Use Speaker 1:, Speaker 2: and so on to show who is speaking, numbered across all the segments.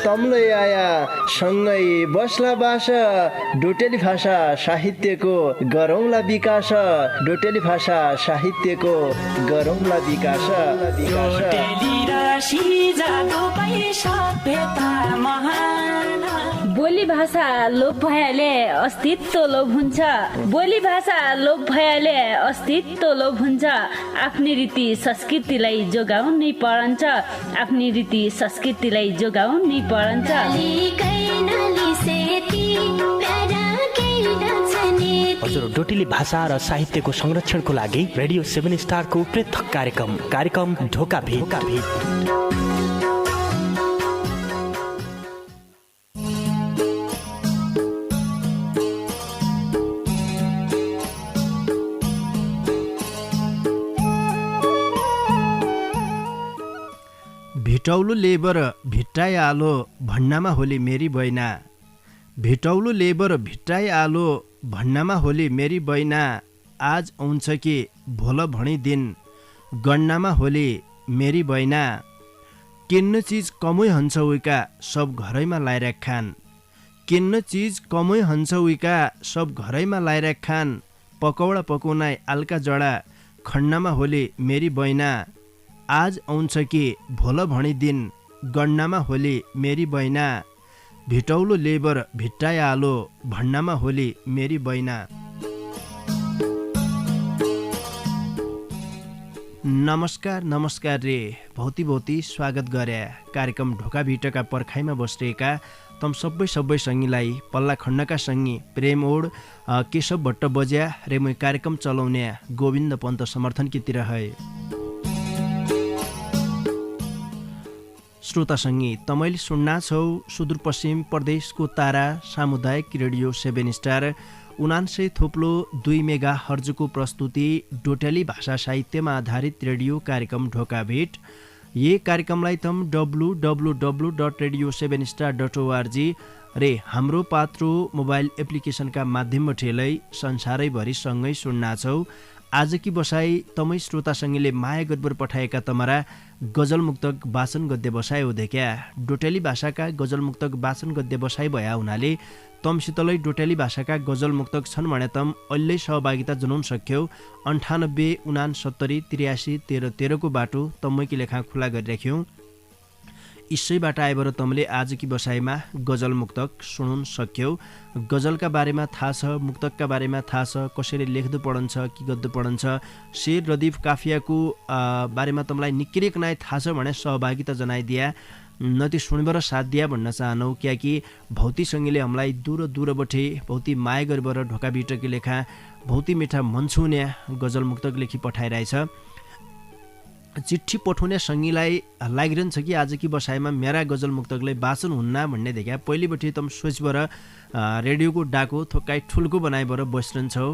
Speaker 1: तम्लै आया सँगै बस्ला बास डोटेली भाषा साहित्यको गरौँला विकास डोटेली भाषा साहित्यको गरौँला विकास
Speaker 2: बोली भाषा लोप भएले अस्तित्व लोप हुन्छ बोली भाषा लोप भएले अस्तित्व लोप हुन्छ आफ्नै रीति संस्कृतिलाई जोगाउनै पर्छ आफ्नै रीति संस्कृतिलाई जोगाउनै पर्छ
Speaker 3: हजुर डोटेली भाषा र साहित्यको संरक्षणको लागि रेडियो 7 स्टारको पृथक कार्यक्रम ढोका भेट
Speaker 1: भिटौलो लेबर भिट्टाइ आलो भन्नामा होली मेरी बैना भिटौलो लेबर भिट्टाइ आलो भन्नामा होली मेरी बैना आज आउँछ कि भोल भणी दिन गन्नामा होली मेरी बैना किन्न चिज कमै हन्छ उइका सब घरैमा लाइराख खान किन्न चिज कमै हन्छ उइका सब घरैमा लाइराख खान पकौडा पकाउनाइ आल्का जडा खन्नामा होली मेरी बैना आज आउँछ कि भोल भणी दिन गन्नामा होली मेरी बैना भिटौलो लेबर भिट्टाइ आलो भन्नामा होली मेरी बैना। नमस्कार रे भौती स्वागत गरे कार्यक्रम ढोका भिटका पर्खाइमा बसिरहेका तम सबै सङ्गीलाई पल्ला खण्डका सङ्गी प्रेम ओड केशव भट्ट बज्या रे मै कार्यक्रम चलाउने गोविन्द पन्त समर्थनकीतिर है श्रोता सङ्गी तमैले सुन्ना छौ सुदूरपश्चिम प्रदेशको तारा सामुदायिक रेडियो 7 स्टार 99.2 मेगा हर्जको प्रस्तुति डोटेली भाषा साहित्यमा आधारित रेडियो कार्यक्रम ढोका भेट ये कार्यक्रमलाई तम www.radio7star.org रे हाम्रो पात्रो मोबाइल एप्लिकेसनका माध्यमबाट संसारैभरि सँगै सुन्ना छौ। आजकी बसाई तमै श्रोता सङ्गीले माया गदबर पठाएका तमरा गजल मुक्तक वाचन गद्य बसाइ हो देख्या डोटेली भाषाका गजल मुक्तक वाचन गद्य बसाइ भया हुनाले तमसितलै डोटेली भाषाका गजल मुक्तक छन् भने तम अहिले सहभागिता जनाउन सक्यौ 98 69 83 13 को बाटो तमैकी लेखा खुला गरिराख्यौँ। इसैबाट आएबर तमले आजकी बसाइमा गजल मुक्तक सुनाउन सक्यौ। गजलका बारेमा थाहा छ मुक्तकका बारेमा थाहा छ कसरी लेख्दो पढन्छ कि गद्दो पढन्छ शेर रदीफ काफियाको बारेमा तमलाई निकै नै थाहा छ भने सहभागिता जनाइदिया नति सुनिबर साथ दिया भन्न चाहनौ क्याकि भौती सङ्गीले हामीलाई दूरबटे भौती माया गरेर ढोका भिटकी लेखा भौती मिठा मन छुने गजल मुक्तक लेखी पठाइरहेछ। चिट्ठी पठाउने सङ्गीलाई लागिरहन्छ कि आजकी बसाइमा मेरा गजल मुक्तकलाई वाचन हुन्न भन्ने देखा पहिलेबटै तम सोचबर रेडियोको डाको थोकाइ ठुल्को बनाइबर बसिरहन्छौ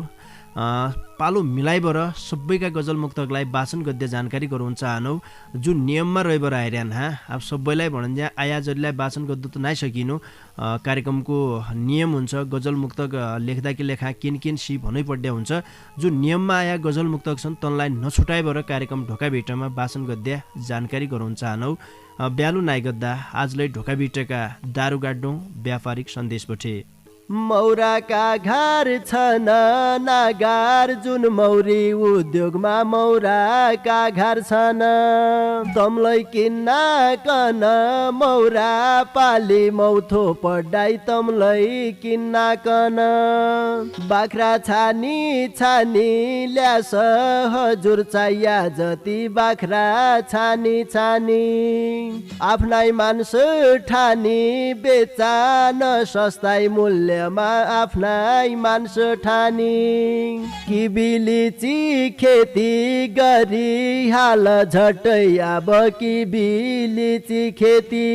Speaker 1: पालो मिलाइबर सबैका गजल मुक्तकलाई वाचन गद्य जानकारी गराउन चाहनौ जुन नियममा रहेबर आइरहन अब सबैलाई भनिन्छ आया जसलाई वाचन गद्दो त नाइ सकिनु कार्यक्रमको नियम हुन्छ गजल मुक्तक लेख्दाकी लेखा किन सी भनै पर्ने हुन्छ जुन नियममा आया गजल मुक्तक छन् तनलाई नछुटाइबर कार्यक्रम ढोका भेटमा वाचन गद्य जानकारी गराउन चाहनौ। ब्यालु नाइ गद्दा आजलाई ढोका भेटका दारु गाड्डौँ व्यापारिक सन्देशबटे मौराका घर छन् नागार जुन मौरी उद्योगमा मौराका घर छन् तमलाई किन्न कन मौरा पाली मौथो पढाइ तमलाई किन्न कन बाख्रा छानी ल्यास हजुर चाहिया जति बाख्रा छानी आफ्नै मान्छे ठानी बेचा न सस्ताई मूल्य आफ्नै मान्छे ठानी किबिलिची खेती गरी हाल झट्टै अब किबिलिची खेती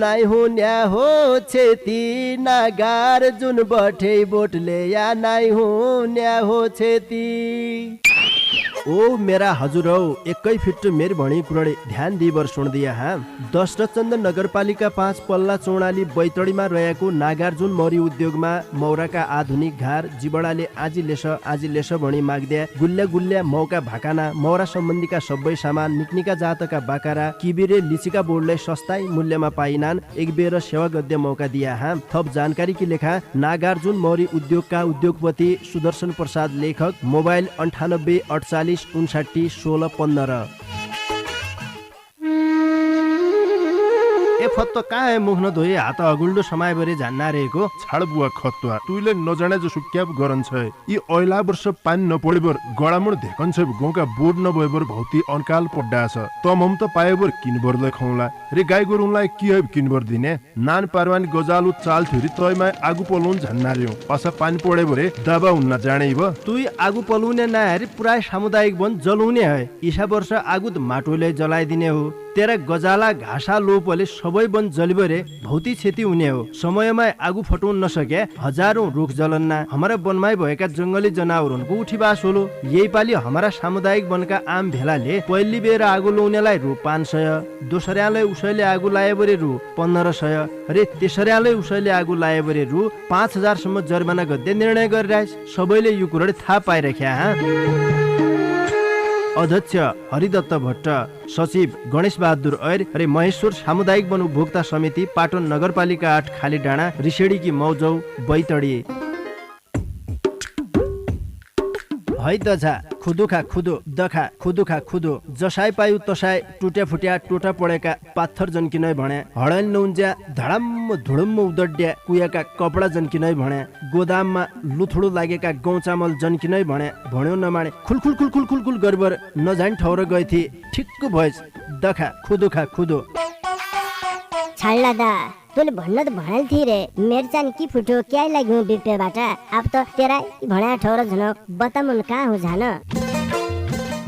Speaker 1: नाइ हुन्या हो छेती नागार जुन बठे बोटले या नाइ हुन्या हो छेती ओ मेरा हजुर हौ एकै फिट मेरी भणी कुरडे ध्यान दिइबर सुन्दिया हा। दशरथचन्द नगरपालिका 5 पल्ला चौडाली बैतडीमा रहेको नागार्जुन मौरी उद्योगमा मौराका आधुनिक घर जीवडाले आजी लेस भणी माग्द्या गुल्ल्या मौका भाकाना मौरा सम्बन्धीका सबै सामान निक्निका जातका बाकारा किबिरे लिचिका बोर्डलाई सस्ताई मूल्यमा पाइनान् एक बेर सेवा गद्य मौका दिया हा। थप जानकारी की लेखा नागार्जुन मौरी उद्योगका उद्योगपति सुदर्शन प्रसाद लेखक मोबाइल 98 48 59 16 15। ए फत्तो कहाँ है मुख नधोए हात अगुल्डो समय बरे जान्ना रहेको
Speaker 4: छाड बुवा खतुवा तुइले नजाने जसो क्याप गरन छ यी ऐला वर्ष पानी नपडेबर गडामुड धेकन छ गाउँका बोर्ड नभएबर भौती अनकाल पड्डा छ तमम त पाएबर किनबरले खौला रे गाई गोरुलाई के है किनबर दिने नान पारवानी गजालु चाल थुरी तयमा आगु पलौन झन्नार्यो पासा पानी पडे भरे दाबा हुन्न जाने ब
Speaker 1: तुई आगु पलौने नहरी पुराय सामुदायिक वन जलाउने है ईसा वर्ष आगु त माटोले जलाइदिने हो तेरा गजाला घाँसा लोपले सबै वन जलिबरे भौती क्षति हुने हो। समयमा आगु फटाउन नसके हजारौं रुख जलन्ना हमारा वनमाई भएका जंगली जनावरहरूको उठीबास होलो। यही पालि हमारा सामुदायिक वनका आम भेलाले पहिली बेर आगो लाउनेलाई रु 500 दोस्राले उसैले आगो लाएबरे रु 1500 रे तेस्राले उसैले आगो लाएबरे रु 5000 सम्म जरिमाना गद्दै निर्णय गरिरहेछ। सबैले यो कुरा थाहा पाइराख्या हा। अध्यक्ष हरिदत्त भट्ट, सचिव गणेश बहादुर ऐर रे महेश्वर सामुदायिक वन उपभोक्ता समिति पाटन नगरपालिका 8 खाली डाँडा रिसेडीकी मौजौ बैतडी। है दझा खुदुखा खुदो दखा खुदुखा खुदो जसाई पायु तसाई टुट्या फुट्या टोटा पडेका पाथर जन्किनै भने हडल नउन्ज्या धडम्म धुडुम्म उदड्या कुयाका कपडा जन्किनै भने गोदाममा लुथुडो लागेका गहुँ चामल जन्किनै भने भन्यो नमाने खुलखुल खुलखुल खुलखुल गरबर नजान ठौर गएथी ठिक्क भएछ दखा खुदुखा खुदो।
Speaker 5: छाड्ला दा तोले भन्न त भनाल थिए रे मेरो चान की फुटो क्या लाग्यो बिपेबाट अब त तेरा भण्या ठौर झन बतामुन कहाँ हो जान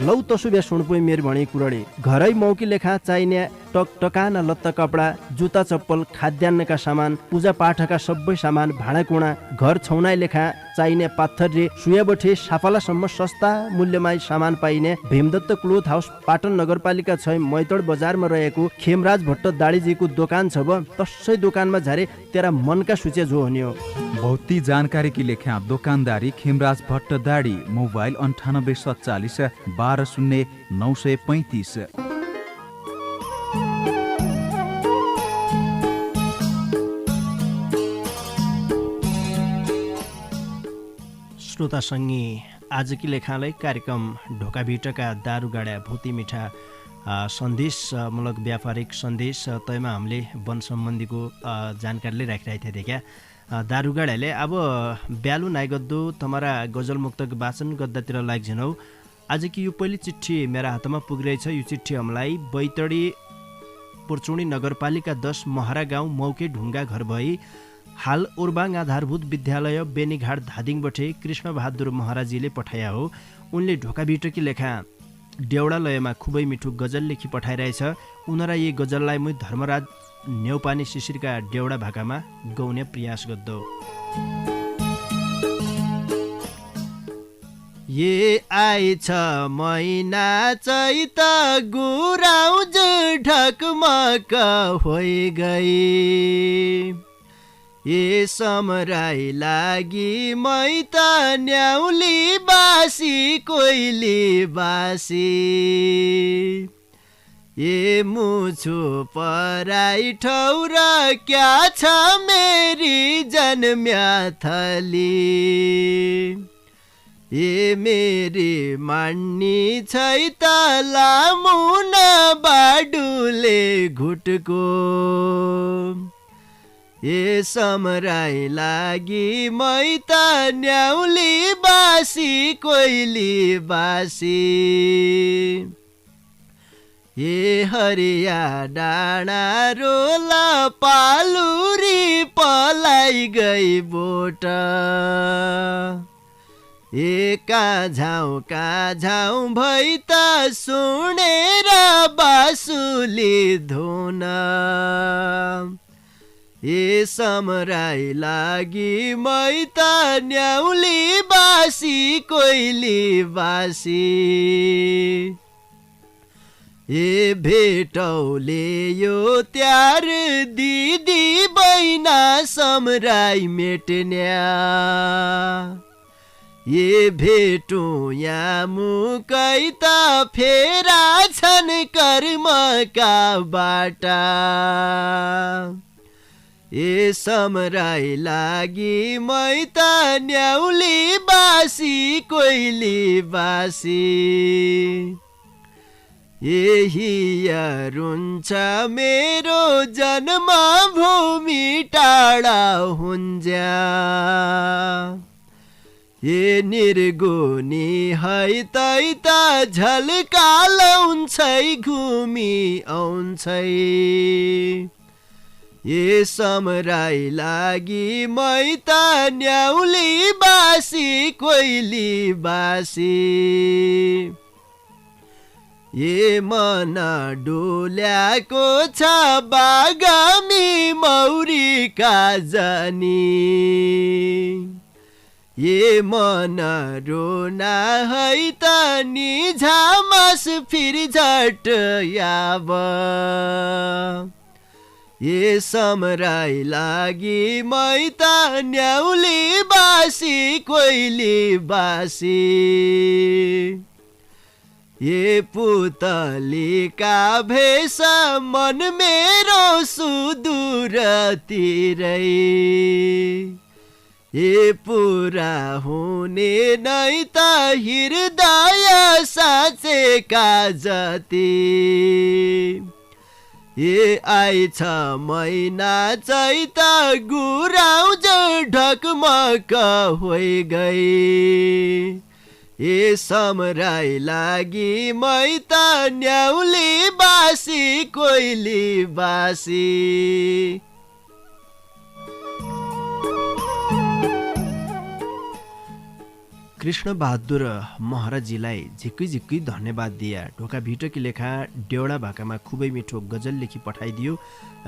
Speaker 1: लौ तसुबे सुनपुई मेर भणी कुरडी घरै मौकी लेखा चाहिने टकटकाना लत्ता कपडा जुत्ता चप्पल खाद्यान्नका सामान पूजा पाठका सबै सामान भाँडाकुँडा घर छौनाइ लेखा चाहिने पाथर रे सुयाबठे साफालासम्म सस्ता मूल्यमा सामान पाइने भीमदत्त क्लोथ हाउस पाटन नगरपालिका 6 मैतड बजारमा रहेको खेमराज भट्ट दाडीजीको दोकान छ ब तसै दोकानमा झारे तेरा मनका सूचे जो हुन्यो।
Speaker 6: भौती जानकारी की लेखा दोकानदारी खेमराज भट्ट दाडी मोबाइल 9847 12 0935।
Speaker 1: श्रोता सङ्गी आजकी लेखालाई कार्यक्रम ढोकाभिटका दारुगाडा भौती मिठा सन्देशमूलक व्यापारिक सन्देश तयमा हामीले वन सम्बन्धीको जानकारीले राखिरहेको थिएँ क्या दारुगाडाले अब ब्यालु नाइगद्दो तमारा गजल मुक्तक वाचन गद्दातिर लाग्छिनौ। आज कि यो पहिली चिठी मेरा हातमा पुगिरहेछ। यो चिठी हामीलाई बैतडी पुर्चुणी नगरपालिका 10 महरा गाउँ मौके ढुङ्गा घर भई हाल ओर्बाङ आधारभूत विद्यालय बेनीघाट धादिङबटे कृष्ण बहादुर महाराजीले पठाया हो। उनले ढोकाभिटकी लेखा देउडालयमा खुबै मिठो गजल लेखी पठाइरहेछ। उनरा यी गजललाई मुई धर्मराज नेउपानी शिशिरका देउडा भाकामा गाउने प्रयास गर्दो। ये आइछ महिना चैत गुराउज ढकमक होइ गई ये समराई लागि मै त न्याउली बासी कोइली बासी ये मुछु पराई ठौर क्या छ मेरी जन्म्या थली ये मेरी मान्नी छै त लामुन बाडुले घुटको ये समराई लागि मै त न्याउली बासी कोइली बासी ये हरिया डाँडा रोला पालुरी पलाई गई बोट ए काझाउ भई त सुनेर बासुली धुन ए समराई लागि मै त न्याउली बासी कोइली बासी ए भेटौले यो त्यार दिदी बैना समराई मेट्न्या ए भेटो या मुकै त फेरा छन् कर्मका बाटा ए समराई लागि मै त न्याउली बासी कोइली बासी यही रुन्छ मेरो जन्म भूमि टाढा हुन्ज्या ए निर्गुनी है तै त झल्का लाउँछै घुमी आउँछै ए समराई लागि मै त न्याउली बासी कोइली बासी ए मन डोल्याको छ बागामी मौरीका जनी ए मन रोना है त निझामस फिर झट याब ए समराई लागि मै त न्याउली बासी कोइली बासी ए पुतलीका भेष मन मेरो सुदूरतिरै ए पुरा हुने नै त हृदय साँचेका जति ए आइछ महिना चैत गुराउँछ ढकमक होइ गई ए समराई लागि मै त न्याउली बासी कोइली बासी कृष्ण बहादुर महराजीलाई झिक्कै झिक्कै धन्यवाद दिया। ढोका भिटकी लेखा डेउडा भाकामा खुबै मिठो गजल लेखी पठाइदियो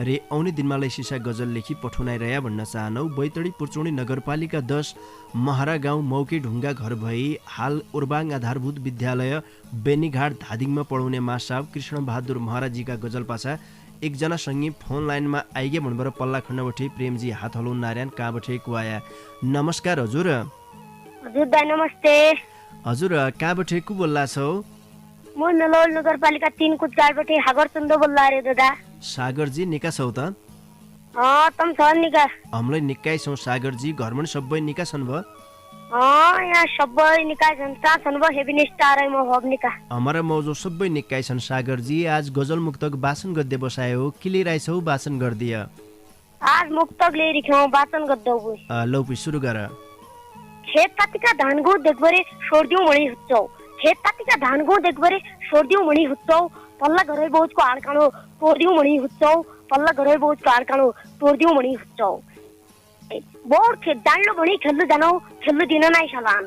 Speaker 1: रे आउने दिनमा सिसा गजल लेखी पठाउनाइरह्या भन्न चाहनौ। बैतडी पुर्चौडी नगरपालिका 10 महरा गाउँ मौके ढुङ्गा घर भई हाल उर्बाङ आधारभूत विद्यालय बेनीघाट धादिङमा पढाउने मासाब कृष्ण बहादुर महराजीका गजल पाछा एकजना सङ्गी फोन लाइनमा आइगे भन्बर पल्ला खण्डबठे प्रेमजी हात हलाउन नारायण कहाँबठे कुवाया। नमस्कार हजुर।
Speaker 7: हजुर दाइ नमस्ते।
Speaker 1: हजुर कहाँबठे को बोल्ला छौ?
Speaker 7: म नलौल नगरपालिका 3 कुचगाडबाट सागर चन्द बोल्ला रे दादा।
Speaker 1: सागरजी निका छौ त?
Speaker 7: तम छ निका।
Speaker 1: हमलाई निकाय छौ सागरजी। घरमा सबै निका छन् भ?
Speaker 7: यहाँ सबै निकाय छन्। ता छन् भ हेभी स्टार म हब निका।
Speaker 1: हमारा मौजो सबै निकाय छन् सागरजी। आज गजल मुक्तक वाचन गद्य बसायो कि लिराइछौ वाचन गर्दिया?
Speaker 7: आज मुक्तक लिरिख्यौ वाचन गद्दौ।
Speaker 1: लौ पि सुरु गर।
Speaker 7: खेत पातीका धानको देखबरे छोड्दिउ मणि हुच्छौ। खेत पातीका धानको देखबरे छोड्दिउ मणि हुच्छौ। पल्ला घरै बोजको आडकानो तोड्दिउ मणि हुच्छौ। पल्ला घरै बोजको आडकानो तोड्दिउ मणि हुच्छौ। बोर खेत जान्लो भणी खेल्नु जानौ खेल्नु दिन नै सलान।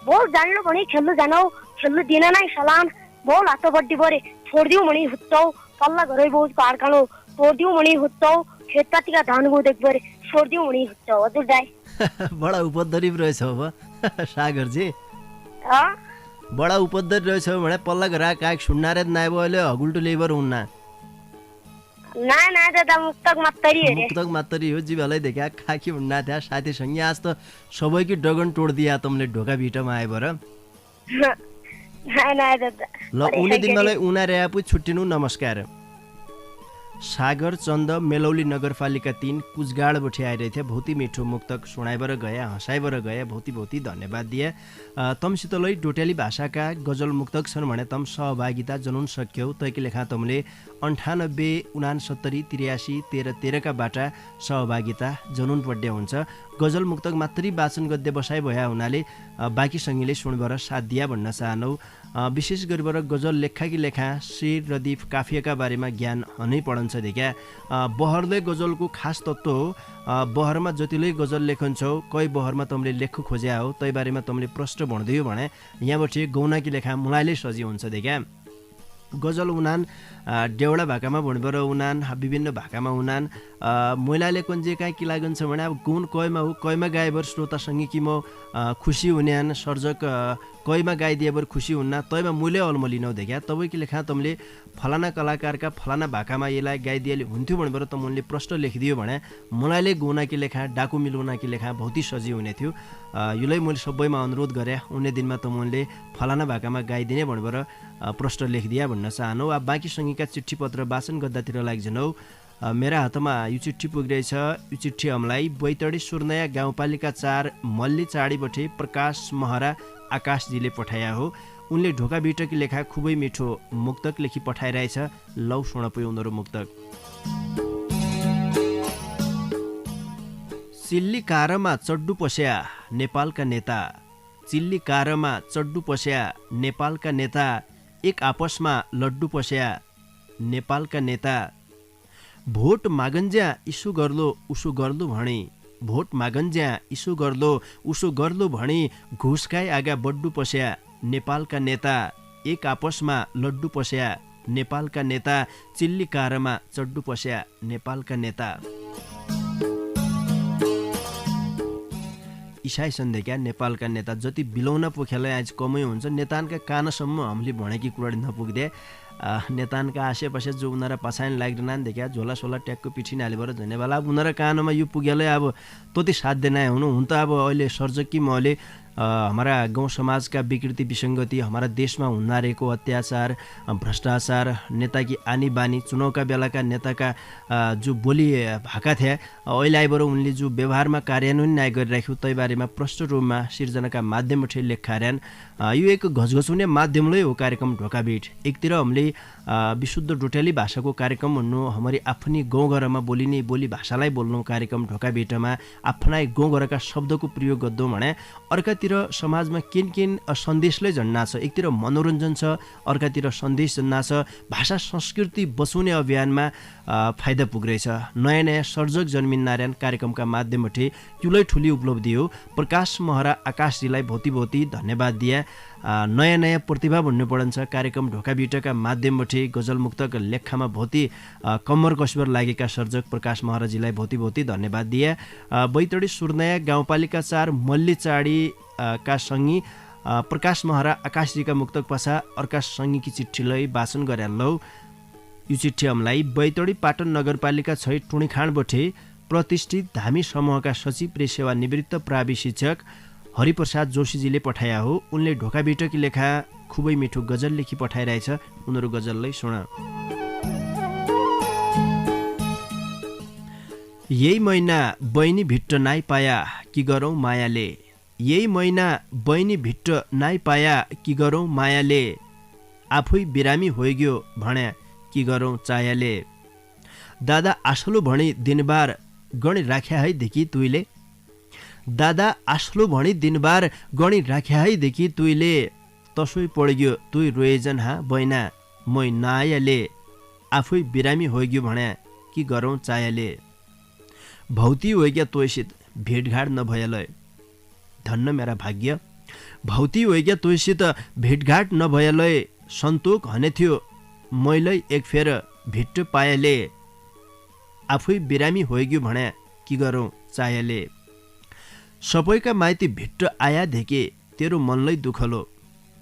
Speaker 7: बोर जान्लो भणी खेल्नु जानौ खेल्नु दिन नै सलान। बोल हात बड्डी बरे छोड्दिउ मणि हुच्छौ। पल्ला घरै बोजको आडकानो तोड्दिउ मणि हुच्छौ। खेत पातीका धानको देखबरे छोड्दिउ मणि हुच्छौ। हजुर दाइ
Speaker 1: बडा उपद्रवी रहेछ अब सागरजी। बडा उपद्रवी रहेछ भने पल्ला घरा काक सुन्नारे नाइ बोले हगुल्टो लेबर हुन्ना।
Speaker 7: ना ना दादा मुक्तक मात्तरी हो रे।
Speaker 1: मुक्तक मात्तरी हो जीवालाई देखा खाकी हुन्ना था साथी संगी। आज त सबैकी डगन तोड दिया तुमले ढोका भिटमा आएबर।
Speaker 7: ना ना दादा।
Speaker 1: ल उनी दिन मलाई उना रे आपु छुट्टिनु। नमस्कार। सागर चन्द मेलौली नगरपालिका 3 कुचगाडबाट आइरहेथे। बहुती मिठो मुक्तक सुनाइबर गए हँसाइबर गए। बहुती धन्यवाद दिए। तमसितलै डोटेली भाषाका गजल मुक्तक छन् भने तम सहभागिता जनाउन सक्यौ। तैकी लेखा तमले 98 69 83 13 का बाटा सहभागिता जनाउन पर्ने हुन्छ। गजल मुक्तक मात्रै वाचन गद्य बसाइ भया हुनाले बाँकी सङ्गीले सुनबर साथ दिया भन्न चाहनौ। विशेष गरिबर गजल लेखाकी लेखा शेर रदीफ काफियाका बारेमा ज्ञान हनै पढन्छ देखा। बहरले गजलको खास तत्त्व हो। बहरमा जतिले गजल लेखन्छौ कै बहरमा तमले लेख्नु खोज्या हो तै बारेमा तमले प्रश्न भन्दियो भने यहाँबाट गौनाकी लेखा मुलाइले सजिलो हुन्छ देखा। गजल उनान डेउडा भाकामा भुँडबर उनान विभिन्न भाकामा उनान महिलाले कोन्जे कहाँ कि लागन्छ भने अब गुण कयमा हो कयमा गाएबर श्रोतासँगै कि म खुसी हुन्यान सर्जक कयमा गाइदिएबर खुसी हुन्न तयमा मूल्य अलमलिनौ देखा तपाईँको लेखा तमले फलाना कलाकारका फलाना भाकामा यसलाई गाइदिएले हुन्थ्यो भनेर त मुनले प्रश्न लेखिदियो भने मलाई गुना कि लेखा डाकु मिलुना कि लेखा बहुतै सजिलो हुने थियो यसलाई मैले सबैमा अनुरोध गरेँ उन्ने दिनमा त मुनले फलाना भाकामा गाइदिने भनेर प्रश्न लेखिदिया भन्न चाहनु अब बाँकी सँगैका चिठी पत्र वाचन गर्दातिर लाग्छनौ मेरा हातमा यो चिठी पुगिरहेछ यो चिठी हामीलाई बैतडी सुर्नया गाउँपालिका 4 मल्ली चाडीबटे प्रकाश महरा आकाशजीले पठाया हो उनले ढोका बिटकी लेखा खुबै मिठो मुक्तक लेखी पठाइरहेछ लौ सुन पुयो उनीहरू मुक्तक चिल्ली कारमा चड्डु पस्या नेपालका नेता चिल्ली कारमा चड्डु पस्या नेपालका नेता एक आपसमा लड्डु पस्या नेपालका नेता भोट मागन्ज्या इसु गर्लो उसु गर्लो भणी भोट मागन्ज्या इसु गर्लो उसु गर्लो भणी घुसखाइ आगा बड्डु पस्या नेपालका नेता एक आपसमा लड्डु पस्या नेपालका नेता चिल्ली कारमा चड्डु पस्या नेपालका नेता इसाई सन्देक्या नेपालका नेता जति बिलौना पोखेलाई आज कमै हुन्छ नेतानका कानसम्म हामीले भनेकी कुरा नपुग्दे नेतानका आसेपासे जो उनीहरा पछाडि लाग्दैन देखा झोला सोला ट्याकको पिठी नालेबाट झनेवाला उनीहरा कानमा यो पुगेलै अब तति साध्य नै हुनु हुन त अब अहिले सर्जकी महले हमारा गाउँ समाजका विकृति विसङ्गति हमारा देशमा हुन रहेको अत्याचार भ्रष्टाचार नेता की आनी बानी चुनावका बेलाका नेताका जो बोली भाका थिए अहिले आइबाट उनले जो व्यवहारमा कार्यान्वयन नाय गरिराख्यो तै बारेमा प्रष्ट रूपमा सिर्जनाका माध्यमबाट लेखार्यान यो एक घचघचुने माध्यमले हो कार्यक्रम ढोकाबीट एकतिर हामीले विशुद्ध डोटेली भाषाको कार्यक्रम भन्नु हमारी आफ्नी गाउँघरमा बोलिने बोली भाषालाई बोल्नु कार्यक्रम ढोकाबीटमा आफ्नै गाउँघरका शब्दको प्रयोग गर्दौ भने अर्कातिर समाजमा किन सन्देशले झन्ना छ एकतिर मनोरञ्जन छ अर्कातिर सन्देश झन्ना छ भाषा संस्कृति बचाउने अभियानमा फाइदा पुग्दैछ नयाँ नयाँ सर्जक जन्मिन नारायण कार्यक्रमका माध्यमबाट युलै ठुली उपलब्धि हो प्रकाश महरा आकाशजीलाई भौती धन्यवाद दिए नयाँ नयाँ प्रतिभा भन्नु पर्छ कार्यक्रम ढोकाबिटका माध्यमबाट गजल मुक्तक लेखामा भौती कम्मर कस्बर लागेका सर्जक प्रकाश महराजीलाई भौती धन्यवाद दिए बैतडी सुर्नया गाउँपालिका 4 मल्ली चाडी का सङ्गी प्रकाश महरा आकाशजीका मुक्तक पछा अर्का सङ्गीकी चिठीलाई वाचन गरे लौ यो चिठी हामीलाई बैतडी पाटन नगरपालिका 6 टुणीखाँडबटे प्रतिष्ठित धामी समूहका सचिव प्रेस सेवा निवृत्त प्रावि शिक्षक हरिप्रसाद जोशीजीले पठाया हो उनले ढोकाबिटकी लेखा खुबै मिठो गजल लेखी पठाइरहेछ उनीहरू गजललाई सुन यही महिना बहिनी भिट्ट नाइ पाया कि गरौँ मायाले यही महिना बहिनी भिट्ट नाइ पाया कि गरौँ मायाले आफै बिरामी होइग्यो भन्या कि गरौँ चायाले दादा आसलो भणी दिनबार गणी राख्या है देखि तुइले दादा आसलो भणी दिनबार गणी राख्या है देखि तुइले तसोइ पड्ग्यो तुइ रोएजन हा बैना मै नायाले आफै बिरामी होइग्यो भन्या कि गरौँ चायाले भौती होइग्या तोइसित भेटघाट नभएलय धन्न मेरा भाग्य भौती होइग्या तोइसित भेटघाट नभएलय सन्तोक हने थियो मैलै एक फेर भिट्ट पाएले आफै बिरामी होइग्यो भन्या कि गरौँ चायाले सबैका माइती भिट्ट आया देखे तेरो मनलै दुखलो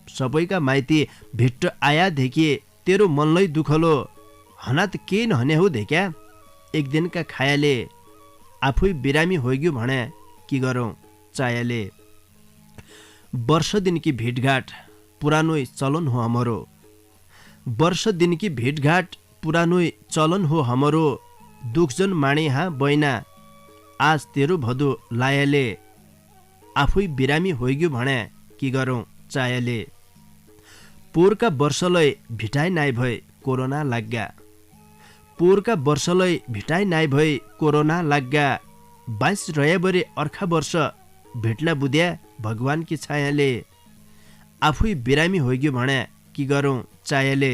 Speaker 1: सबैका माइती भिट्ट आया देखे तेरो मनलै दुखलो हनात के नहने हो देख्या एक दिनका खायाले आफै बिरामी होइग्यो भन्या कि गरौँ चायाले वर्ष दिन की भेटघाट पुरानोई चलन हो हमरो वर्ष दिन की भेटघाट पुरानोई चलन हो हमरो दुखजन माणे हा बैना आज तेरो भदो लायाले आफै बिरामी होइग्यो भन्या कि गरौँ चायाले पोहोरका वर्षलै भिटाइ नाइ भए कोरोना लाग्गा पोहोरका वर्षलै भिटाइ नाइ भए कोरोना लाग्गा 22 रयाबरे अर्खा वर्ष भेट्ला बुद्या भगवान की छायाले आफै बिरामी होइग्यो भन्या कि गरौँ चायाले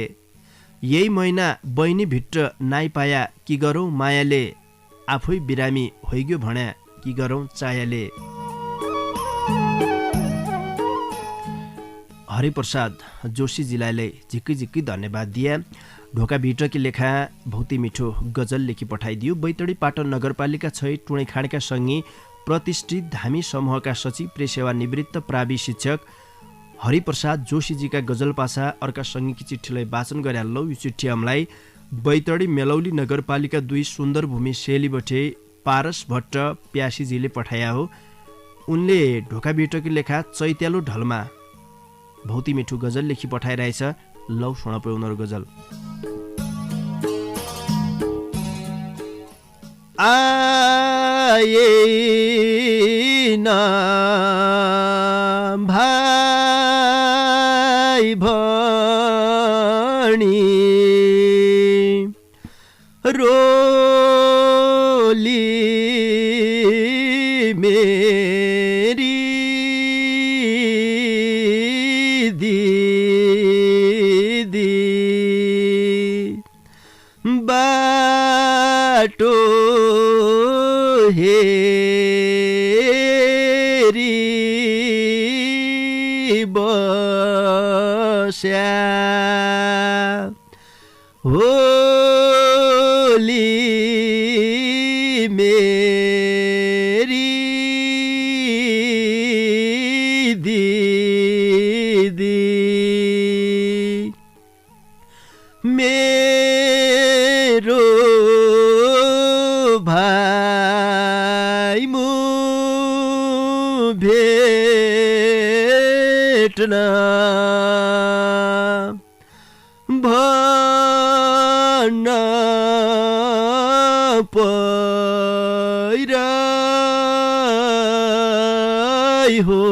Speaker 1: यही महिना बहिनी भिट्ट नाइ पाया कि गरौँ मायाले आफै बिरामी होइग्यो भन्या कि गरौँ चायाले हरिप्रसाद जोशीजीलाई झिक्की झिक्की धन्यवाद दिए। ढोका भित्रकी लेखा भौती मिठो गजल लेखी पठाइदियो। बैतडी पाटन नगरपालिका 6 टुँडैखाँडका सङ्गी प्रतिष्ठित धामी समूहका सचिव प्रेसेवा निवृत्त प्रावि शिक्षक हरिप्रसाद जोशीजीका गजल पासा अर्का सङ्गीकी चिठीलाई वाचन गरे लौ। यो चिठी हामीलाई बैतडी मेलौली नगरपालिका 2 सुन्दरभूमि सेलीबटे पारस भट्ट प्यासीजीले पठाया हो। उनले ढोका भित्रकी लेखा चैत्यालो ढलमा भौती मिठो गजल लेखी पठाइरहेछ। लौ सुन पो उनीहरू गजल। आए ना भाइ भणी रोली मेरी दीदी बाटो हेरी बस्या होली मेरी दीदी मेरो भाइ मु भेट्न भन्न पैरै हो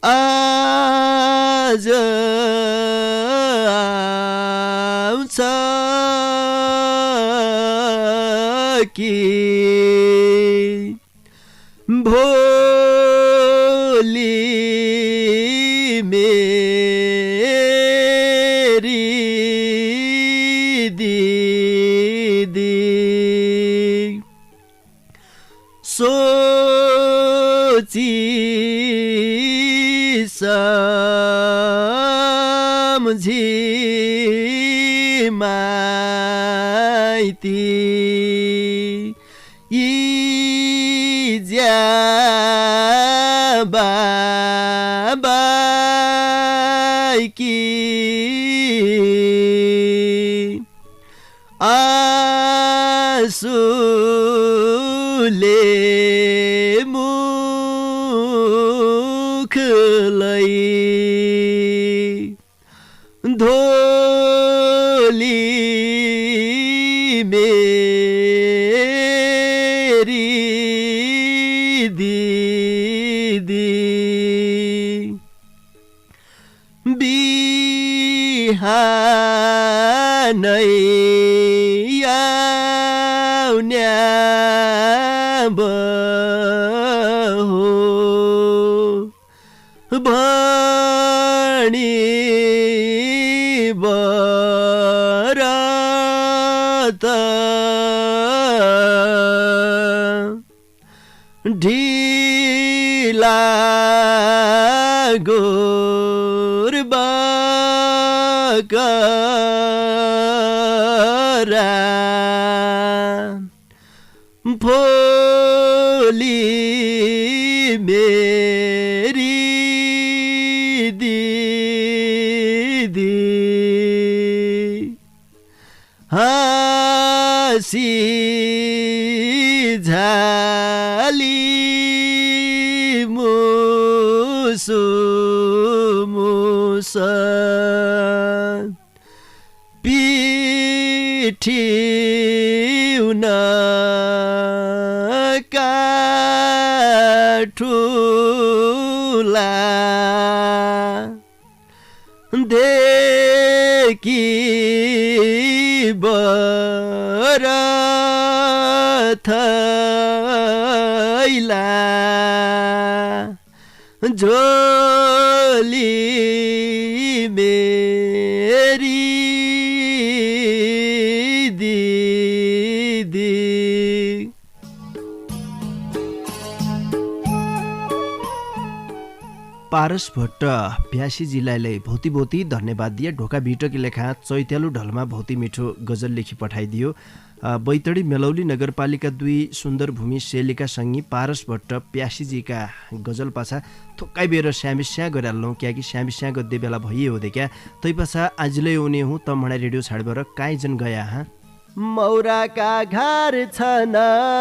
Speaker 1: आज आउँछ कि भोलि मेरी दीदी सोची सम्झी माइती बाबाकी आँसुले मुखलाई धोली मेरी दीदी बिहानै आउन्या हो भणी बरत ढिला गोरबकरा भोलि मेरी दीदी हाँसी झाली मुसु मुस पिठिउन काठुला देखि बरथैला झोली मेरी दीदी पारस भट्ट प्यासी जिल्लालाई भौती भौती धन्यवाद दिए। ढोका भिटकी लेखा चैत्यालु ढलमा भौती मिठो गजल लेखी पठाइदियो। बैतडी मेलौली नगरपालिका 2 सुन्दर भूमि सेलिका सङ्गी पारस भट्ट प्यासीजीका गजल पाछा थोक्काइ बेर स्यामिस्या गराल्नु क्याकि स्यामिस्या गद्दे बेला भइए हो दे क्या तै पाछा आजले उनी हुँ त मणा रेडियो छाडबर काइजन गया हाँ मौराका घर छन्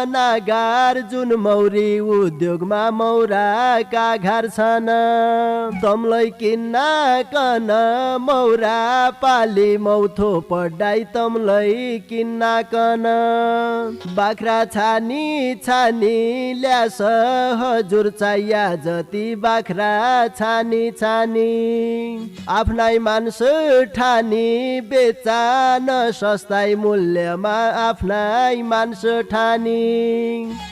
Speaker 1: नागार जुन मौरी उद्योगमा मौराका घर छन् तमलाई किन्न कन मौरा पाली मौथो पढाइ तमलाई किन्न कन बाख्रा छानी छानी ल्यास हजुर चाहिया जति बाख्रा छानी छानी आफ्नै मान्छे ठानी बेचा न सस्ताई मूल्य आफ्नै मान्छे ठानी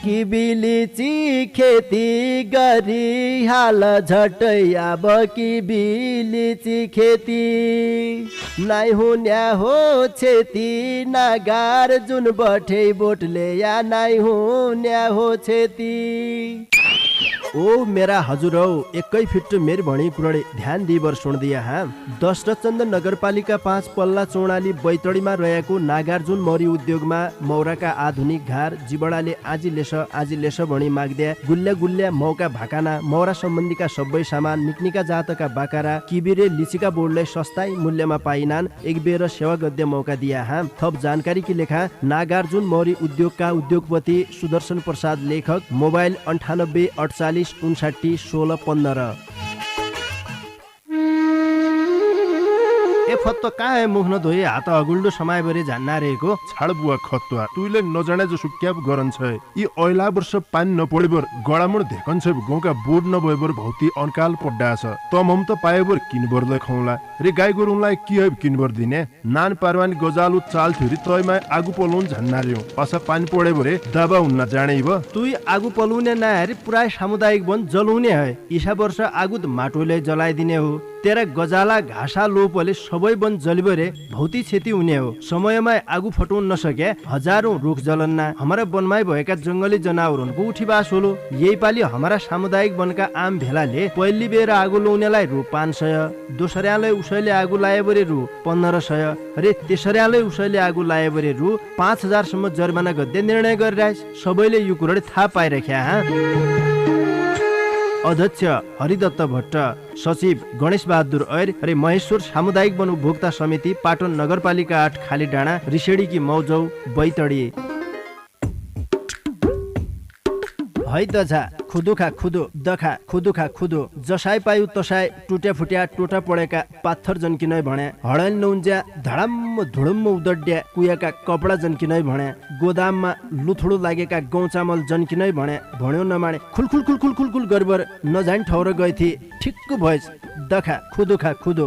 Speaker 1: किबिलिची खेती गरी हाल झट्टै अब किबिलिची खेती नाइ हुन्या हो छेती नागार जुन बठे बोटले या नाइ हुन्या हो छेती ओ मेरा हजुर हौ एकै फिट मेरी भणी कुरडे ध्यान दिइबर सुन्दिया हाँ दशरथचन्द्र नगरपालिका 5 पल्ला चौडाली बैतडीमा रहेको नागार्जुन मौरी उद्योगमा मौराका आधुनिक घार जिबडाले आजी लेस भणी माग्द्या गुल्ल्या गुल्ल्या मौका भाकाना मौरा सम्बन्धीका सबै सामान निक्निका जातका बाकारा किबिरे लिचिका बोर्डलाई सस्ताई मूल्यमा पाइनान् एक बेर सेवा गद्य मौका दिया हाँ थप जानकारी की लेखा नागार्जुन मौरी उद्योगका उद्योगपति सुदर्शन प्रसाद लेखक मोबाइल 98 48 59 16 15 ए फत्तो कहाँ है मुख नधोए हात अगुल्डो समाय बरे जान्ना रहेको
Speaker 4: छाड बुवा खत्वा तुइले नजाने जो सुक्याप गरन्छ यी ऐला वर्ष पानी नपडेबर गडामुड धेकन्छ गाउँका बोर्ड नभएबर भौती अनकाल पड्डा छ तमम त पाएबर किनबरले खौला रे गाई गोरुलाई के किनबर दिने नान पारवानी गजालु चाल थुरी तयमा आगु पलौन झन्नार्यो अस पानी पडे भरे दाबा हुन्न जाने भ
Speaker 1: तुई आगु पलौने नहरी पुरा सामुदायिक वन जलाउने है इसा वर्ष आगु त माटोले जलाइदिने हो तेरा गजाला घाँसा लोपले सबै वन जलिबरे भौती क्षति हुने हो समयमा आगु फटाउन नसके हजारौं रुख जलन्ना हमारा वनमै भएका जंगली जनावरहरूको उठीबास होलो यही पालि हमारा सामुदायिक वनका आम भेलाले पहिली बेर आगु लाउनेलाई रु 500 दोस्राले उसैले आगु लाए बरे रु 1500 रे तेस्राले उसैले आगु लाए बरे रु 5000 सम्म जरिमाना गद्दे निर्णय गरिरहेछ सबैले यो कुराले थाहा पाइराख्या हाँ अध्यक्ष हरिदत्त भट्ट सचिव गणेश बहादुर ऐर रे महेश्वर सामुदायिक वन उपभोक्ता समिति पाटन नगरपालिका 8 खाली डाँडा रिसेडीकी मौजौ बैतडी है दझा खुदुखा खुदो दखा खुदुखा खुदो जसाई पायु तसाई टुट्या फुट्या टोटा पडेका पाथर जन्किनै भने हडल नौन्ज्या धडम्म धुडम्म उदड्या कुयाका कपडा जन्किनै भने गोदाममा लुथुडो लागेका गौँ चामल जन्किनै भने भन्यो नमाने खुलखुल खुलखुल खुलखुल गरबर नजान ठौर गएथी ठिक्क भएछ दखा खुदुखा खुदो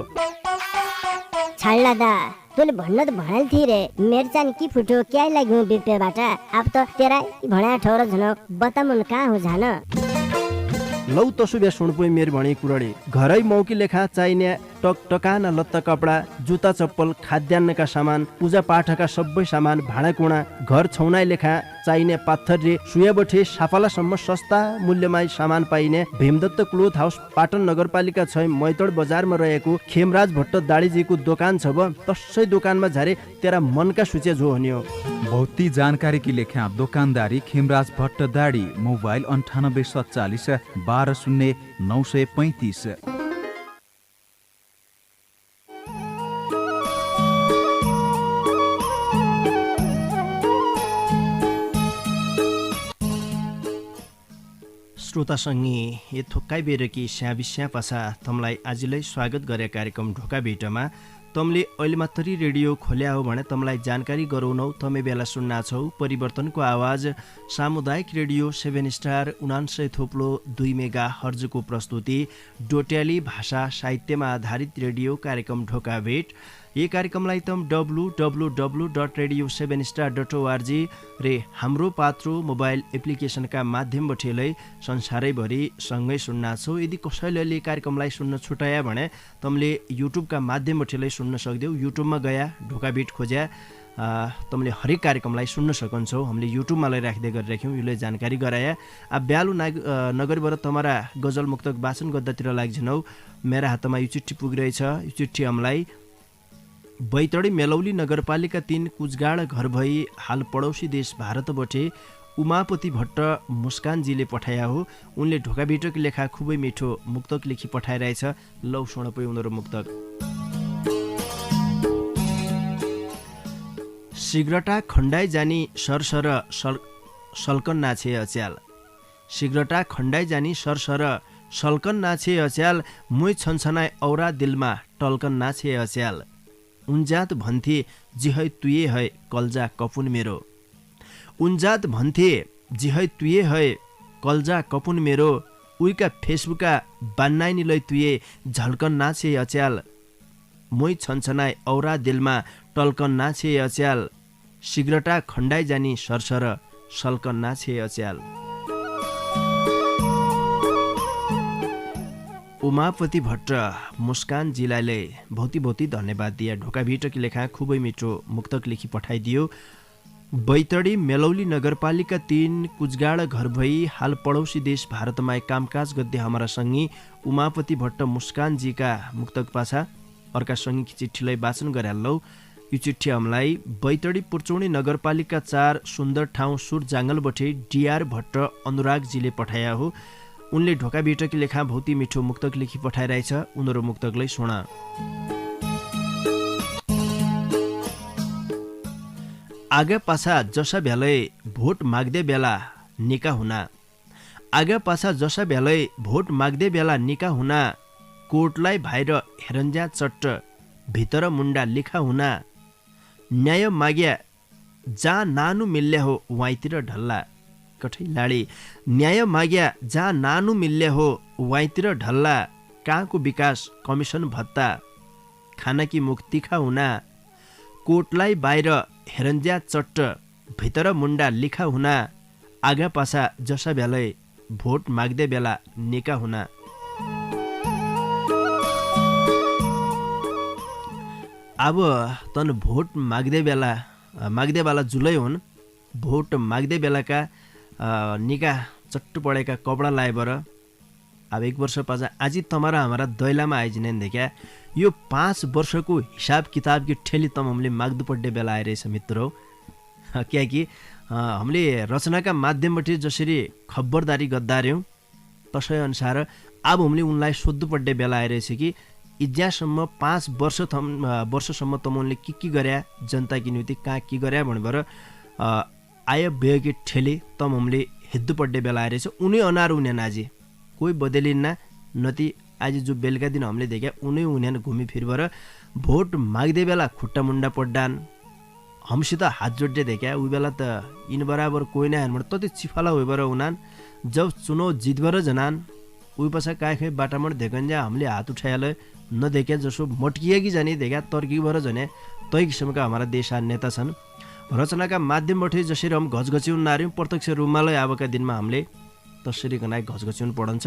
Speaker 5: छाड्ला दा तैँले भन्न त भनाल थिए रे मेरो चाहिँ के फुट्यो क्या लाग्यो बिपेबाट अब त तेरा भण्या ठौर झन बतामुन कहाँ हो झान
Speaker 1: लौ तसुबे सुनपुई मेर भणी कुरडी घरै मौकी लेखा चाहिने टकटकाना लत्ता कपडा जुत्ता चप्पल खाद्यान्नका सामान पूजा पाठका सबै सामान भाँडाकुँडा घर छौनाइ लेखा चाहिने पाथर रे सुयाबठे साफालासम्म सस्ता मूल्यमा सामान पाइने भीमदत्त क्लोथ हाउस पाटन नगरपालिका 6 मैतड बजारमा रहेको खेमराज भट्ट दाडीजीको दोकान छ ब तसै दोकानमा झारे तेरा मनका सूचे जो हुने हो
Speaker 6: भौती जानकारी की लेखा दुकानदारी खेमराज भट्ट दाडी मोबाइल 9847 12 0935
Speaker 1: श्रोता सङ्गी ए थोक्काइ बेरकी स्याबिस्या पासा तमलाई आजलाई स्वागत गरे कार्यक्रम ढोका भेटमा तमले अहिले मात्रै रेडियो खोल्या हो भने तमलाई जानकारी गराउनौ तमे बेला सुन्ना छौ परिवर्तनको आवाज सामुदायिक रेडियो 7 स्टार 99.2 मेगा हर्जको प्रस्तुति डोट्याली भाषा साहित्यमा आधारित रेडियो कार्यक्रम ढोका भेट यी कार्यक्रमलाई तम www.radio7star.org रे हाम्रो पात्रो मोबाइल एप्लिकेसनका माध्यमबाट संसारैभरि सँगै सुन्न छौ यदि कसैले कार्यक्रमलाई सुन्न छुटाया भने तमले युट्युबका माध्यमबाट सुन्न सक्दैौ युट्युबमा गया ढोका भेट खोज्या तपाईँले हरेक कार्यक्रमलाई सुन्न सक्छौ। हामीले युट्युबमा राख्दै गरिराख्यौँ, यसले जानकारी गराया। ब्यालु नगरीबाट तमारा गजल मुक्तक वाचन गर्दातिर लाग्छौ। मेरा हातमा यो चिठी पुगिरहेछ। यो चिठी हामीलाई बैतडी मेलौली नगरपालिका 3 कुचगाड घर भई हाल पडोसी देश भारतबाट उमापति भट्ट मुस्कानजीले पठाया हो। उनले ढोकाभिटक लेखा खुबै मिठो मुक्तक लेखी पठाइरहेछ। लौ सुन पो उनीहरू मुक्तक। सिगरटा खण्डाइ जानी सरसर सल्कन नाछे अच्याल। सिगरटा खण्डाइ जानी सरसर सल्कन नाछे अच्याल। मुई छन्छनाइ औरा दिलमा टल्कन नाछे अच्याल। उन्जात भन्थे जिहै तुए है कल्जा कपुन मेरो। उन्जात भन्थे जिहै तुए है कल्जा कपुन मेरो। उइका फेसबुका बान्नाइनीलै तुए झल्कन नाछे अच्याल। मुई छन्छनाइ औरा दिलमा टल्कन नाछे अच्याल। सिगरटा खण्डाइ जानी सरसर सल्कन नाछे अच्याल। उमापति भट्ट मुस्कानजीलाई भौती धन्यवाद दिया। ढोकाभिटकी लेखा खुबै मिठो मुक्तक लेखी पठाइदियो। बैतडी मेलौली नगरपालिका 3 कुचगाड घर भई हाल पडोसी देश भारतमा कामकाज गद्दे हाम्रा सङ्गी उमापति भट्ट मुस्कानजीका मुक्तक पाछा अर्का सङ्गीकी चिठीलाई वाचन गराल्लौ। यो चिठी हामीलाई बैतडी पुर्चौनी नगरपालिका 4 सुन्दर ठाउँ सुर जाङ्गलबाट डिआर भट्ट अनुरागजीले पठाया हो। उनले ढोकाभिटकी लेखा भौती मिठो मुक्तक लेखी पठाइरहेछ। उनीहरू मुक्तकलाई सुन। आगा पाछा जसा भ्यालै भोट माग्दै बेला निका हुना। आगा पाछा जसा भ्यालै भोट माग्दै बेला निका हुना। कोर्टलाई भाइर हेरन्ज्या चट्ट भित्र मुन्डा लिखा हुना। न्याय माग्या जहाँ नानु मिल्ल्या हो वाइतिर ढल्ला। कठै लाडी न्याय माग्या जहाँ नानु मिल्ल्या हो वाइतिर ढल्ला। कहाँको विकास कमिसन भत्ता खानाकी मुख तिखा हुना। कोर्टलाई बाहिर हेरन्ज्या चट्ट भित्र मुन्डा लिखा हुना। आगा पाछा जसा बेलै भोट माग्दै बेला निका हुना। अब तन भोट माग्दै बेला जुलै हुन्। भोट माग्दै बेलाका निका चट्टु पडेका कपडा लाएबर अब 1 वर्ष पाछा आज तमारा हमारा दैलामा आइजिने देखा यो 5 वर्षको हिसाब किताब की ठेली तम हमले माग्दु पड्डे बेला आइरहेछ मित्रौ। कियाकि हामीले रचनाका माध्यमबाट जसरी खबरदारी गद्दार्यौँ त्यसै अनुसार अब हामीले उनलाई सोध्नु पड्डे बेला आइरहेछ कि इज्यासम्म 5 वर्षसम्म तम उनले के गर्या जनताकी निम्ति कहाँ के गर्या भनेर आय बेगी ठेले तम हमले हिद्दु पड्डे बेला आइरहेछ। उनी अनार उन्या नाजी कोही बदलिन्न नति आज जो बेलुका दिन हामीले देख्या उनी उन्यान घुमी फिरबर भोट माग्दै बेला खुट्टा मुन्डा पड्डान हमसित हात जोड्दै देख्या उही बेला त इन बराबर कोही नै हान्बाट तति चिफाला होइबर उनान जब चुनाव जितबर जनान उही पछा काखै बाटामण देखन्जा हामीले हात उठाएले नदेख्या जसो मटकिएकी जाने देखा तर्कीबर जने तै किसिमका हाम्रा देशा नेता छन्। रचनाका माध्यमबाट जसरी हम घचघच्याउन नार्यौँ प्रत्यक्ष रूपमालाई आबका दिनमा हामीले तसरी गनाइ घचघच्याउन पडन्छ।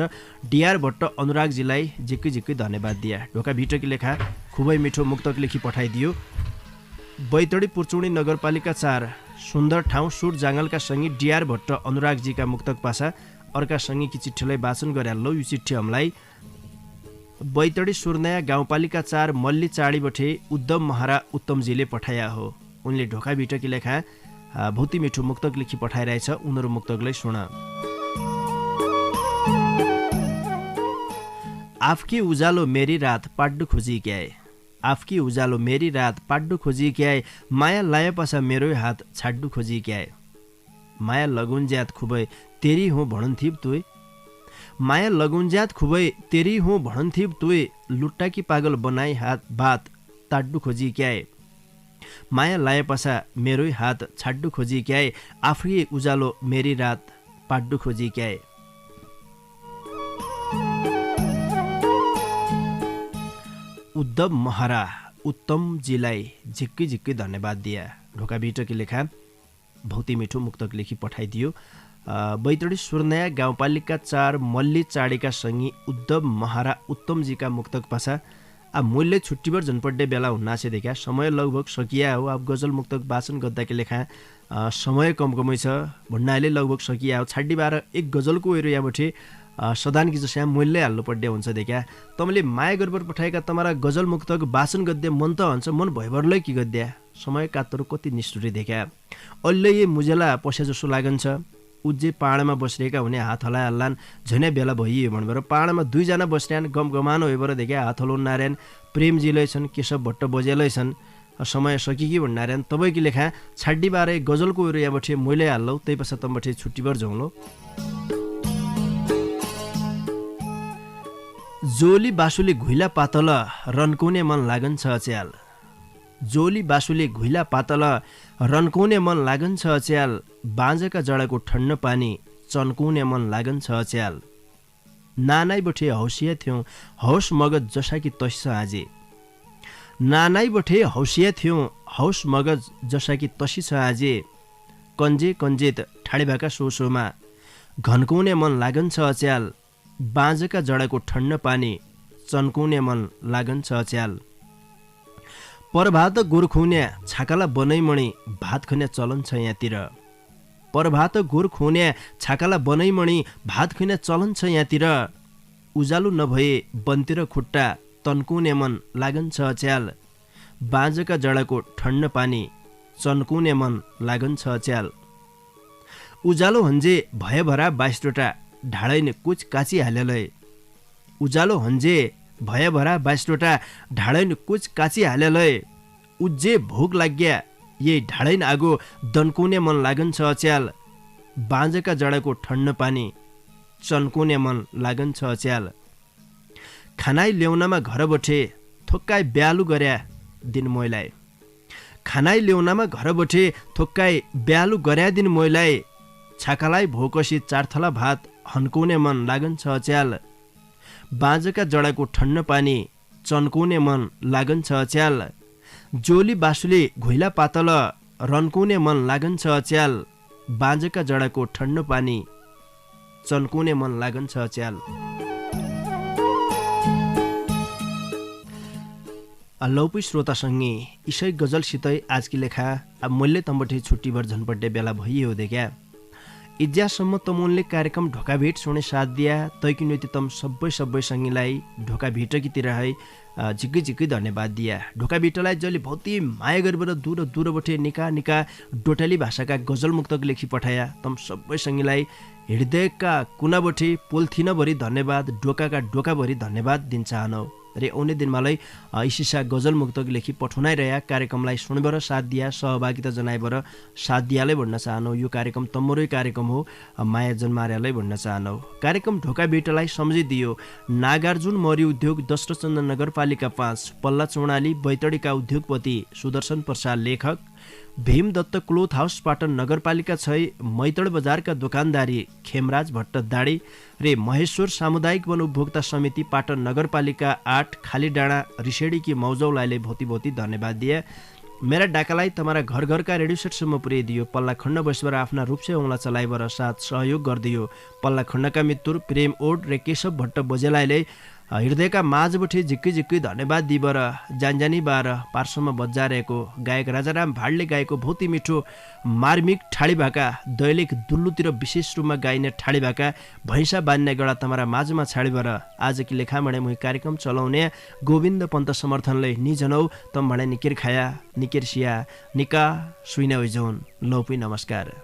Speaker 1: डिआर भट्ट अनुरागजीलाई झिक्कै झिक्कै धन्यवाद दिया। ढोकाभिटकी लेखा खुबै मिठो मुक्तक लेखी पठाइदियो। बैतडी पुर्चौनी नगरपालिका 4 सुन्दर ठाउँ सुर जाङ्गलका सङ्गी डिआर भट्ट अनुरागजीका मुक्तक पाछा अर्का सङ्गीकी चिठीलाई वाचन गराल्लो। यो चिठी हामीलाई बैतडी सुर्नया गाउँपालिका 4 मल्ली चाडीबाट उद्धव महारा उत्तमजीले पठाया हो। उनले ढोकाभिटकी लेखा भौती मिठो मुक्तक लेखी पठाइरहेछ। उनीहरू मुक्तकलाई सुन। आफ्की उजालो मेरी रात पाड्डु खोजी क्याए। आफ्की उजालो मेरी रात पाड्डु खोजी क्याए। माया लाए पछा मेरै हात छाड्डु खोजी क्याए। माया लगुन ज्यात खुबै तेरी हो भणन्थिप तुए। माया लगुन ज्यात खुबै तेरी हो भणन्थिप तुए। लुट्टा की पागल बनाई हात बात ताड्डु खोजी क्याए। माया लाए पछा मेरै हात छाड्डु खोजी क्याए। आफ्की उजालो मेरी रात पाड्डु खोजी क्याए। उद्धव महारा उत्तमजीलाई झिक्कै झिक्कै धन्यवाद दिया। ढोकाभिटकी लेखा भौती मिठो मुक्तक लेखी पठाइदियो। बैतडी सुर्नया गाउँपालिका 4 मल्ली चाडीका सङ्गी उद्धव महारा उत्तमजीका मुक्तक पाछा अब मूल्य छुट्टीभर झन्पड्डे बेला हुन्नासे देखा समय लगभग सकिया हो। अब गजल मुक्तक वाचन गर्दाके लेखा समय कमकमै छ भन्नाले लगभग सकिया हो। छाड्डी बाह्र एक गजलको एरियाबठे सदान कि जस्या मूल्य हाल्नु पर्ने हुन्छ देखा। तमले माया गर्बर पठाएका तमारा गजल मुक्तक वाचन गद्य मन त हुन्छ मन भइभरलै कि गद्या समय कातरो कति निष्ठुरी देखा। अहिले ये मुजेला पस्या जसो लागन्छ। उज्जे पाहाडमा बसिरहेका हुने हात हलाए हल्लान झनै बेला भइयो भन्नुभएर पाहाडमा दुईजना बस्यान गमगमान होइबर देखा हात हलाउन नारायण प्रेमजीलै छन् केशव भट्ट बजेलै छन् समय सकिकी भन्नारायण तपाईँकी लेखा छाड्डी बाह्र गजलको एरियाबठे मैले हाल्लौ त्यही पश्चात तमबठे छुट्टीभर जाउँलो। जोली बासुले घुइला पातल रन्काउने मन लागन्छ अच्याल। जोली बासुले घुइला पातल रन्काउने मन लागन्छ अच्याल। बाँझका जडाको ठण्ड पानी चन्काउने मन लागन्छ अच्याल। नानाई बठे हौसिया थियौँ हौस मगज जसा कि तसिस आजे। नानाई बठे हौसिया थियौँ हौस मगज जसा कि तसिस आजे। कन्जे कन्जेत ठाडे भएका सोसोमा घन्काउने मन लागन्छ अच्याल। बाँझका जडाको ठण्ड पानी चन्काउने मन लागन्छ अच्याल। परभात गोर्खुन्या छाकाला बनैमणी भात खुन्या चलन छ यहाँतिर। परभात गोर्खुन्या छाकाला बनैमणी भात खुन्या चलन छ यहाँतिर। उज्यालो नभए बन्तिर खुट्टा तन्काउने मन लागन्छ अच्याल। बाँझका जडाको ठण्ड पानी चन्काउने मन लागन्छ अच्याल। उज्यालो हन्जे भयभरा 22 ढाडैन कुच काची हालेलै। उज्यालो हन्जे भयभरा 22 ढाडैन कुच काची हालेलै। उज्जे भोक लाग्या यही ढाडैन आगो दन्काउने मन लागन्छ अच्याल। बाँझका जडाको ठण्ड पानी चन्काउने मन लागन्छ अच्याल। खानाइ ल्याउनमा घर बठे थोक्काइ ब्यालु गर्या दिन मोइलाई। खानाइ ल्याउनमा घर बठे थोक्काइ ब्यालु गर्या दिन मोइलाई। छाकालाई भोकसी 4 थला भात हन्काउने मन लागन्छ अच्याल। बाँझका जडाको ठण्ड पानी चन्काउने मन लागन्छ अच्याल। जोली बासुले घुइला पातल रन्काउने मन लागन्छ अच्याल। बाँझका जडाको ठण्ड पानी चन्काउने मन लागन्छ अच्याल। लौपी श्रोतासँगै इसै गजलसितै आजकी लेखा अब मूल्य तम्बठे छुट्टीभर झन्पड्डे बेला भइयो देखा। इज्यासम्म तमुनले कार्यक्रम ढोका भेट सुने साथ दिया तैकी नीति तम सबै सङ्गीलाई ढोका भेटकीतिर है झिक्कै झिक्कै धन्यवाद दिया। ढोका भेटलाई जसले भौती माया गरेर दूरबठे निका डोटाली भाषाका गजल मुक्तक लेखी पठाया तम सबै सङ्गीलाई हृदयका कुनाबठे पोलथिनभरि धन्यवाद डोकाका डोकाभरि धन्यवाद दिन चाहनौ। रे आउने दिनमालाई इसिसा गजल मुक्तक लेखी पठाउनाइरह्या कार्यक्रमलाई सुनेबर साथ दिया सहभागिता जनाइबर साथ दियालै भन्न चाहनौ। यो कार्यक्रम तम्मरै कार्यक्रम हो माया जन्मार्यालै भन्न चाहनौ। कार्यक्रम ढोका भेटलाई सम्झिदियो नागार्जुन मौर्य उद्योग दशरथचन्द्र नगरपालिका 5 पल्ला चौडाली बैतडीका उद्योगपति सुदर्शन प्रसाद लेखक भीमदत्त क्लोथ हाउस पाटन नगरपालिका 6 मैतड बजारका दोकानदारी खेमराज भट्ट दाडी रे महेश्वर सामुदायिक वन उपभोक्ता समिति पाटन नगरपालिका 8 खाली डाँडा रिसेडीकी मौजौलाईले भौती धन्यवाद दिए। मेरा डाकालाई तमारा घर घरका रेडियो सेटसम्म पुर्याइदियो। पल्ला खण्ड बसेर आफ्ना रूपसे औँला चलाइबर साथ सहयोग गरिदियो। पल्ला खण्डका मित्र प्रेम ओड रे केशव भट्ट बजेलाईले हृदयका माझबठे झिक्कै धन्यवाद दिबर जानजानी बार पार्श्वमा बजारेको गायक राजाराम भाडले गाएको भौती मिठो मार्मिक ठाडी भाका दैलेख दुल्लुतिर विशेष रूपमा गाइने ठाडी भाका भैँसा बान्ने गडा तमारा माझमा छाडीबर आजकी लेखामणे मुही कार्यक्रम चलाउने गोविन्द पन्त समर्थनले निजनौ तम भने निकेर खाया निकेर सिया निका सुइना ओइजोन लौपी नमस्कार।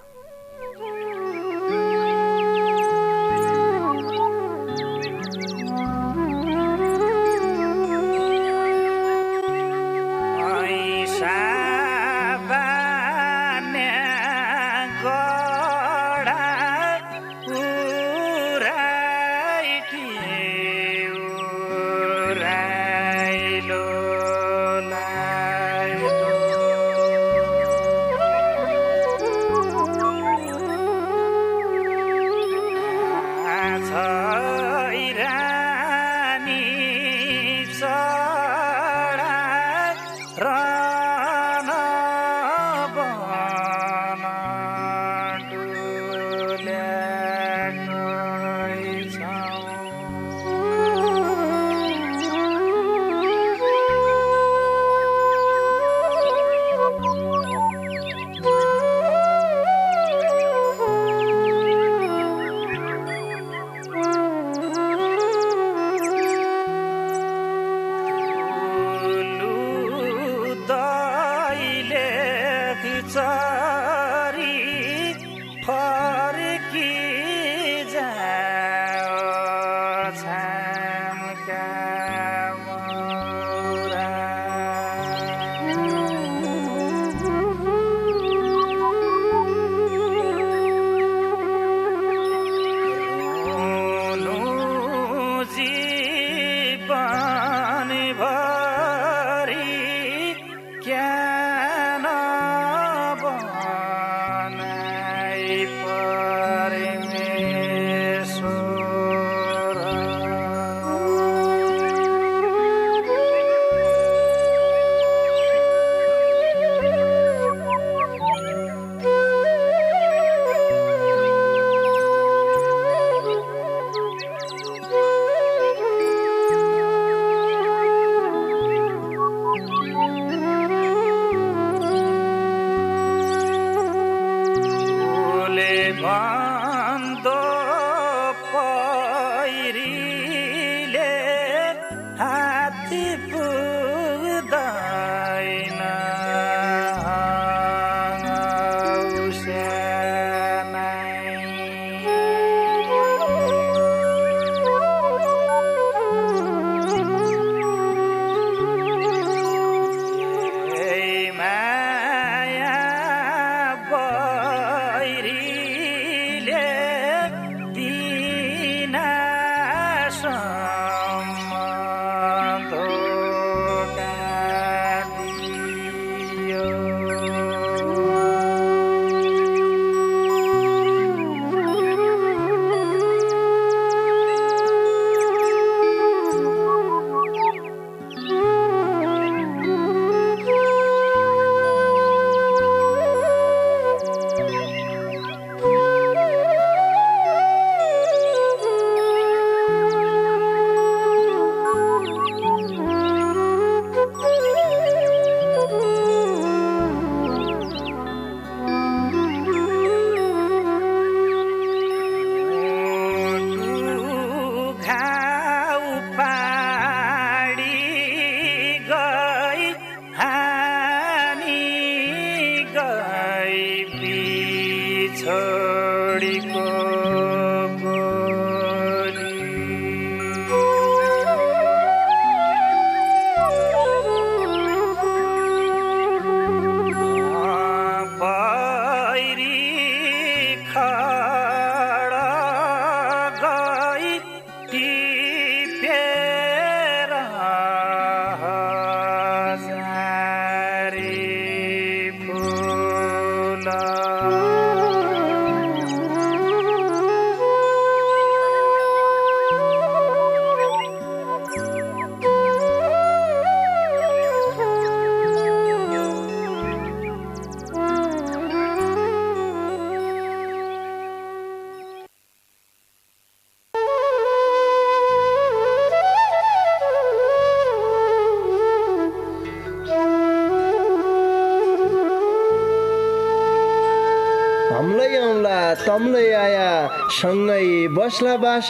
Speaker 1: सँगै बस्ला बास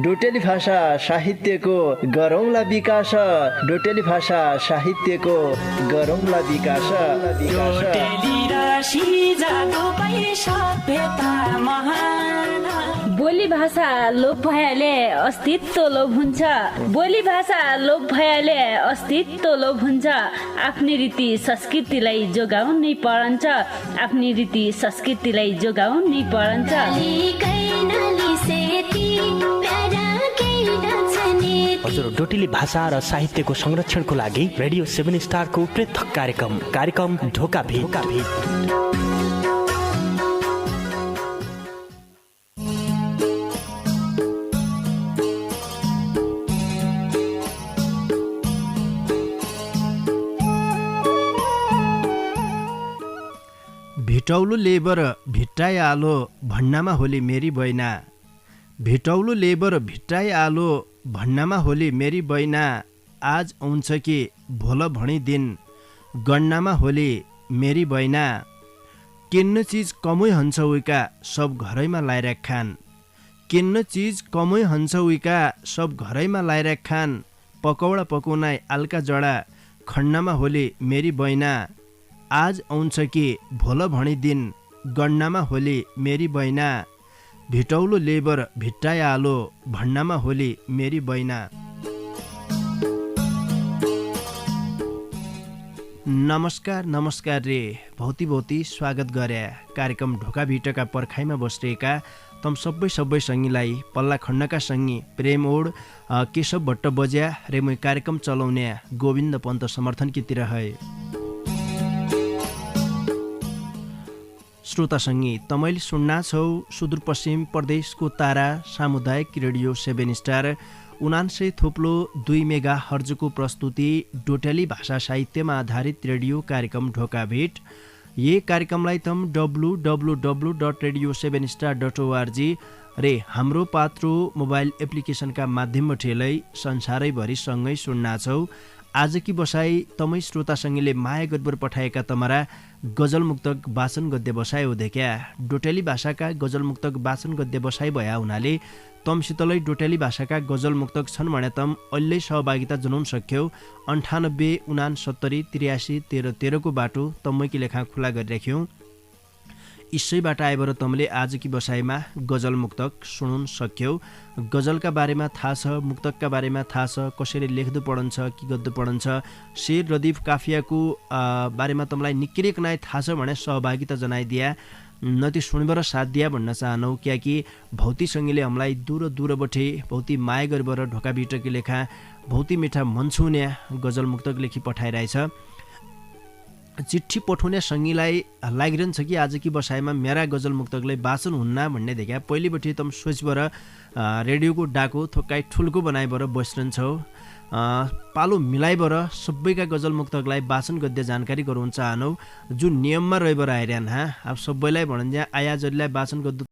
Speaker 1: डोटेली भाषा साहित्यको गरौँला विकास डोटेली भाषा साहित्यको गरौँला विकास
Speaker 2: बोली भाषा लोप भएले अस्तित्व लोप हुन्छ बोली भाषा लोप भएले अस्तित्व लोप हुन्छ आफ्नै रीति संस्कृतिलाई जोगाउनै परन्छ आफ्नै रीति संस्कृतिलाई जोगाउनै परन्छ
Speaker 3: हजुर डोटेली भाषा र साहित्यको संरक्षणको लागि रेडियो 7 स्टारको पृथक कार्यक्रम ढोका भेट
Speaker 1: भिटौलो लेबर भिट्टाइ आलो भन्नामा होली मेरी बैना भिटौलो लेबर भिट्टाइ आलो भन्नामा होली मेरी बैना आज आउँछ कि भोल भणी दिन गन्नामा होली मेरी बैना किन्न चिज कमै हन्छ उइका सब घरैमा लाइराख खान किन्न चिज कमै हन्छ उइका सब घरैमा लाइराख खान पकौडा पकाउनाइ आल्का जडा खन्नामा होली मेरी बैना आज आउँछ कि भोल भणी दिन गन्नामा होली मेरी बैना भिटौलो लेबर भिट्टाइ आलो भन्नामा होली मेरी बैना। नमस्कार रे भौती स्वागत गरे कार्यक्रम ढोका भिटका पर्खाइमा बसिरहेका तम सबै सङ्गीलाई पल्ला खण्डका सङ्गी प्रेम ओड केशव भट्ट बज्या रे मै कार्यक्रम चलाउने गोविन्द पन्त समर्थनकीतिर है श्रोता सङ्गी तमैले सुन्ना छौ सुदूरपश्चिम प्रदेशको तारा सामुदायिक रेडियो 7 स्टार 99.2 मेगा हर्जको प्रस्तुति डोटेली भाषा साहित्यमा आधारित रेडियो कार्यक्रम ढोका भेट ये कार्यक्रमलाई तम www.radio7star.org रे हाम्रो पात्रो मोबाइल एप्लिकेसनका माध्यमबाट हेलै संसारैभरि सँगै सुन्ना छौ। आजकी बसाई तमै श्रोता सङ्गीले माया गदबर पठाएका तमरा गजल मुक्तक वाचन गद्य बसाइ हो देख्या डोटेली भाषाका गजल मुक्तक वाचन गद्य बसाइ भया हुनाले तमसितलै डोटेली भाषाका गजल मुक्तक छन् भने तम अहिले सहभागिता जनाउन सक्यौ 98 69 83 13 को बाटो तमैकी लेखा खुला गरिराख्यौँ। इसैबाट आएबर तमले आजकी बसाइमा गजल मुक्तक सुनाउन सक्यौ। गजलका बारेमा थाहा छ, मुक्तकका बारेमा थाहा छ, कसरी लेख्दो पढन्छ कि गद्दो पढन्छ, शेर रदीफ काफियाको बारेमा तमलाई निकै नै थाहा छ भने सहभागिता जनाइदिया नति सुनबर साथ दिया भन्न चाहनौ क्याकि भौती सङ्गीले हामीलाई दूरबटे भौती माया गरेर ढोका भिटकी लेखा भौती मिठा मन छुने गजल मुक्तक लेखी पठाइरहेछ। चिट्ठी पठाउने सङ्गीलाई लागिरहन्छ कि आजकी बसाइमा मेरा गजल मुक्तकलाई वाचन हुन्न भन्ने देखा पहिलेबटै तम सोचबर रेडियोको डाको थोक्काइ ठुल्को बनाइबर बसिरहन्छौ। पालो मिलाइबर सबैका गजल मुक्तकलाई वाचन गद्य जानकारी गराउन चाहनौ जुन नियममा रहिबर आइरहन अब सबैलाई भणन्ज्या आया जसलाई वाचन गद्दो